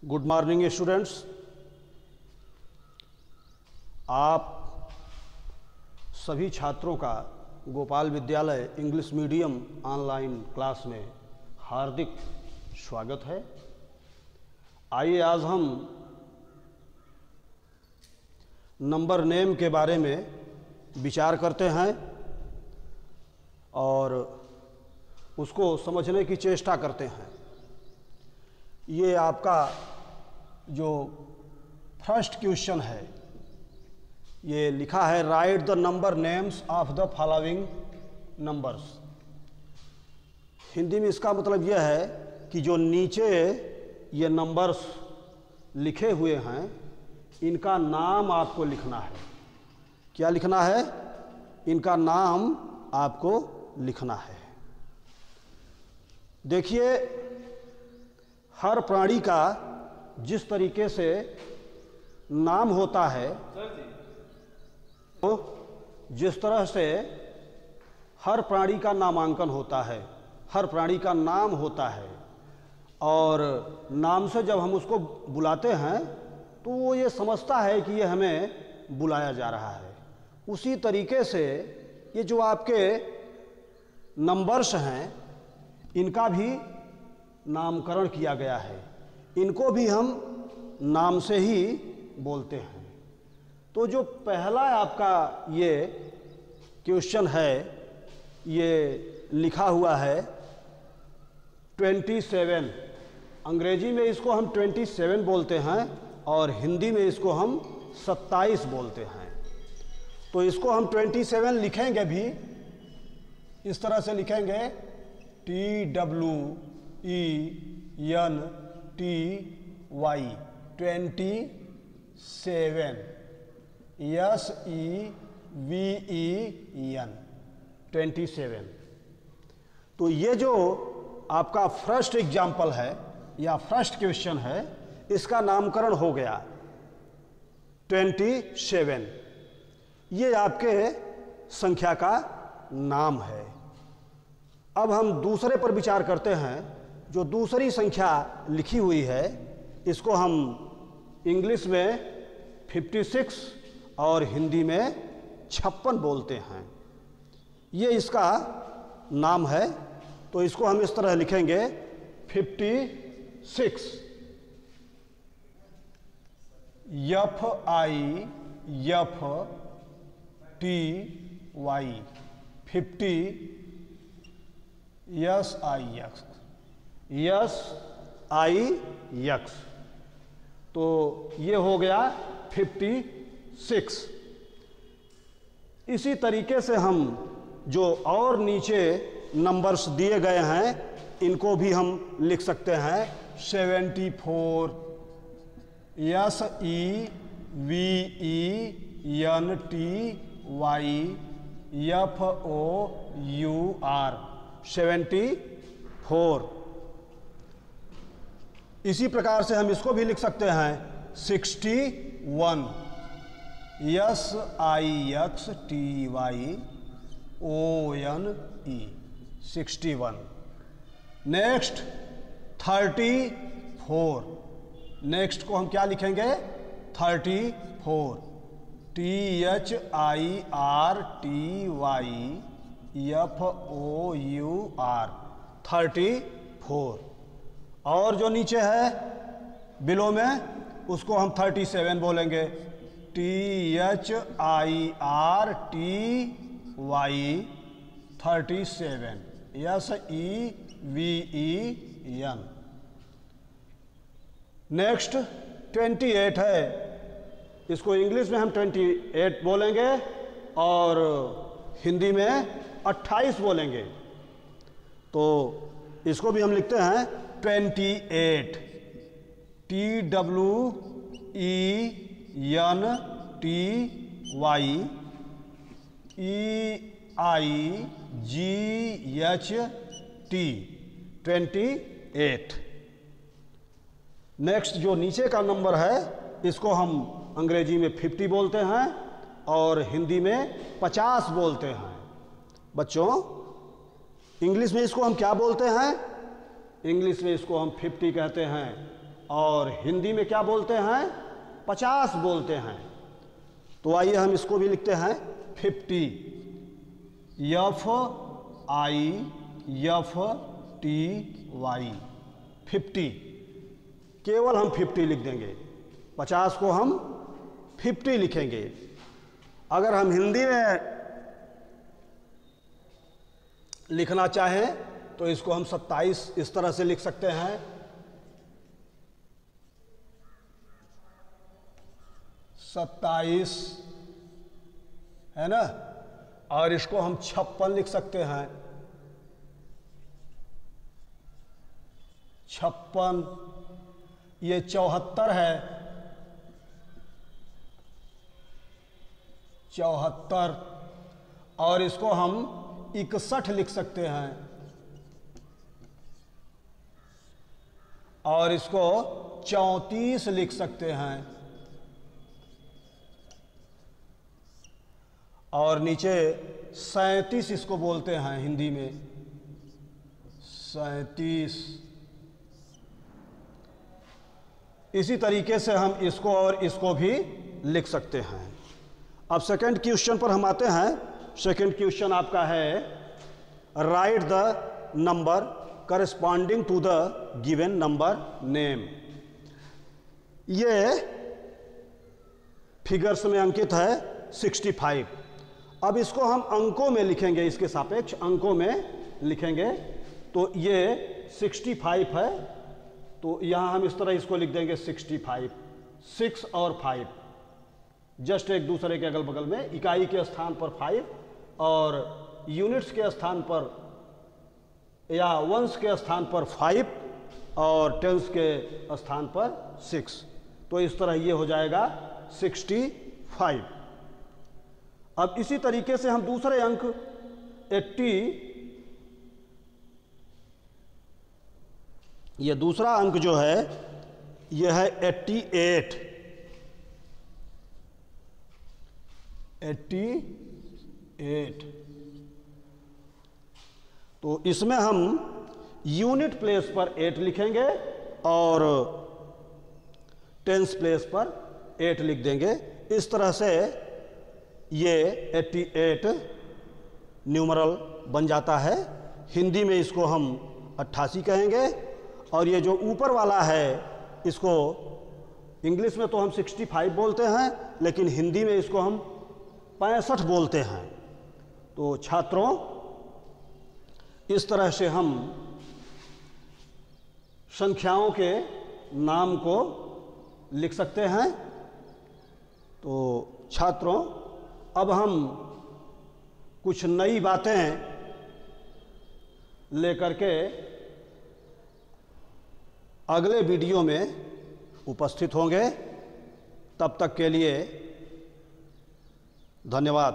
Good morning students. आप सभी छात्रों का गोपाल विद्यालय इंग्लिश मीडियम ऑनलाइन क्लास में हार्दिक स्वागत है। आइए आज हम नंबर नेम के बारे में विचार करते हैं और उसको समझने की चेष्टा करते हैं। ये आपका जो फर्स्ट क्वेश्चन है, ये लिखा है write the number names of the following numbers. Hindi में इसका मतलब यह है कि जो नीचे ये नंबर्स लिखे हुए हैं इनका नाम आपको लिखना है। क्या लिखना है? इनका नाम आपको लिखना है। देखिए, हर प्राणी का जिस तरीके से नाम होता है, तो जिस तरह से हर प्राणी का नामांकन होता है, हर प्राणी का नाम होता है और नाम से जब हम उसको बुलाते हैं तो वो ये समझता है कि ये हमें बुलाया जा रहा है। उसी तरीके से ये जो आपके नंबर्स हैं इनका भी नामकरण किया गया है। इनको भी हम नाम से ही बोलते हैं। तो जो पहला आपका ये क्वेश्चन है, ये लिखा हुआ है 27। अंग्रेजी में इसको हम 27 बोलते हैं और हिंदी में इसको हम 27 बोलते हैं। तो इसको हम 27 लिखेंगे भी इस तरह से लिखेंगे TWENTY 27 SEVEN 27। तो ये जो आपका फर्स्ट एग्जाम्पल है या फर्स्ट क्वेश्चन है, इसका नामकरण हो गया 27। ये आपके संख्या का नाम है। अब हम दूसरे पर विचार करते हैं। जो दूसरी संख्या लिखी हुई है इसको हम इंग्लिश में 56 और हिंदी में 56 बोलते हैं। ये इसका नाम है। तो इसको हम इस तरह लिखेंगे 56 FIFTY 50 SIX। तो ये हो गया 56। इसी तरीके से हम जो और नीचे नंबर्स दिए गए हैं इनको भी हम लिख सकते हैं 74 SEVENTY FOUR 74। इसी प्रकार से हम इसको भी लिख सकते हैं 61 SIXTYONE 61। नेक्स्ट 34। नेक्स्ट को हम क्या लिखेंगे? 34 THIRTYFOUR 34। और जो नीचे है बिलो में उसको हम 37 बोलेंगे THIRTY 37 SEVEN। नेक्स्ट 28 है। इसको इंग्लिश में हम 28 बोलेंगे और हिंदी में 28 बोलेंगे। तो इसको भी हम लिखते हैं 28 TWENTYEIGHT 28। नेक्स्ट जो नीचे का नंबर है इसको हम अंग्रेजी में 50 बोलते हैं और हिंदी में 50 बोलते हैं। बच्चों, इंग्लिश में इसको हम क्या बोलते हैं? इंग्लिश में इसको हम 50 कहते हैं और हिंदी में क्या बोलते हैं? 50 बोलते हैं। तो आइए हम इसको भी लिखते हैं 50, FIFTY, 50। केवल हम 50 लिख देंगे, 50 को हम 50 लिखेंगे। अगर हम हिंदी में लिखना चाहें तो इसको हम 27 इस तरह से लिख सकते हैं, 27, है ना। और इसको हम 56 लिख सकते हैं, 56। ये 74 है, 74। और इसको हम 61 लिख सकते हैं, और इसको 34 लिख सकते हैं, और नीचे 37 इसको बोलते हैं हिंदी में, 37। इसी तरीके से हम इसको और इसको भी लिख सकते हैं। अब सेकंड क्वेश्चन पर हम आते हैं। सेकंड क्वेश्चन आपका है, write the number corresponding to the given number name. ये फिगर्स में अंकित है 65। अब इसको हम अंकों में लिखेंगे, इसके सापेक्ष अंकों में लिखेंगे। तो ये 65 है, तो यहाँ हम इस तरह इसको लिख देंगे 65, 6 और 5, जस्ट एक दूसरे के अगल बगल में। इकाई के स्थान पर 5 और यूनिट्स के स्थान पर या वंस के स्थान पर 5 और टेंस के स्थान पर 6। तो इस तरह ये हो जाएगा 65। अब इसी तरीके से हम दूसरे अंक 80, ये दूसरा अंक जो है ये है 88, 88। तो इसमें हम यूनिट प्लेस पर 8 लिखेंगे और टेंस प्लेस पर 8 लिख देंगे। इस तरह से ये 88 न्यूमरल बन जाता है। हिंदी में इसको हम 88 कहेंगे, और ये जो ऊपर वाला है इसको इंग्लिश में तो हम 65 बोलते हैं, लेकिन हिंदी में इसको हम 65 बोलते हैं। तो छात्रों, इस तरह से हम संख्याओं के नाम को लिख सकते हैं। तो छात्रों, अब हम कुछ नई बातें लेकर के अगले वीडियो में उपस्थित होंगे। तब तक के लिए धन्यवाद।